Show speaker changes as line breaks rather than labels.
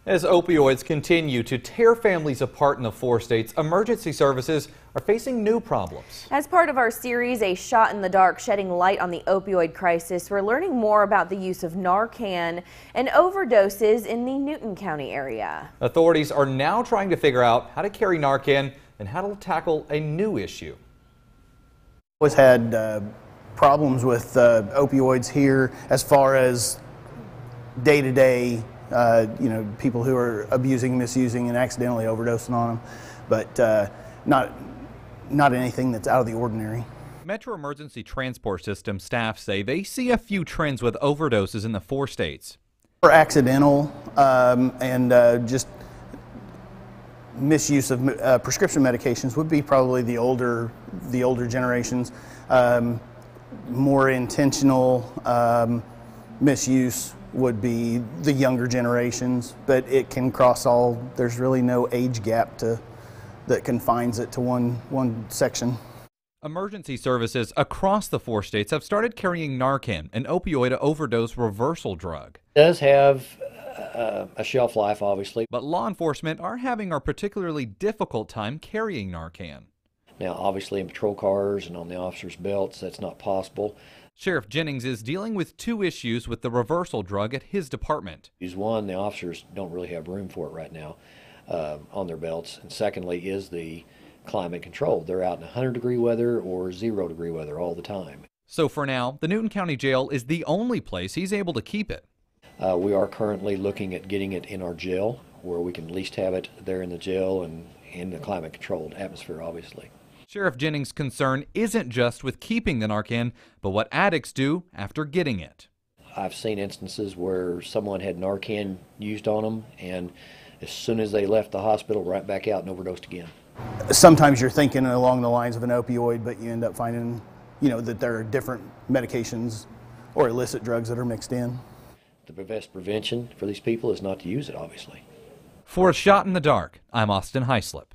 As opioids continue to tear families apart in the 4 states, emergency services are facing new problems.
As part of our series, A Shot in the Dark, shedding light on the opioid crisis, we're learning more about the use of Narcan and overdoses in the Newton County area.
Authorities are now trying to figure out how to carry Narcan and how to tackle a new issue.
Always had problems with opioids here as far as day-to-day, people who are abusing, misusing, and accidentally overdosing on them, but not anything that's out of the ordinary.
Metro Emergency Transport System staff say they see a few trends with overdoses in the 4 states.
For accidental and just misuse of prescription medications would be probably the older generations. More intentional misuse would be the younger generations, but it can cross all. There's really no age gap that confines it to one section.
Emergency services across the 4 states have started carrying Narcan, an opioid overdose reversal drug.
It does have a shelf life, obviously.
But law enforcement are having a particularly difficult time carrying Narcan.
Now, obviously, in patrol cars and on the officers' belts, that's not possible.
Sheriff Jennings is dealing with 2 issues with the reversal drug at his department.
One, the officers don't really have room for it right now on their belts. And secondly is the climate control. They're out in 100-degree weather or 0-degree weather all the time.
So for now, the Newton County Jail is the only place he's able to keep it.
We are currently looking at getting it in our jail, where we can at least have it there in the jail and in the climate-controlled atmosphere, obviously.
Sheriff Jennings' concern isn't just with keeping the Narcan, but what addicts do after getting it.
I've seen instances where someone had Narcan used on them, and as soon as they left the hospital, right back out and overdosed again.
Sometimes you're thinking along the lines of an opioid, but you end up finding, that there are different medications or illicit drugs that are mixed in.
The best prevention for these people is not to use it, obviously.
For A Shot in the Dark, I'm Austin Heislip.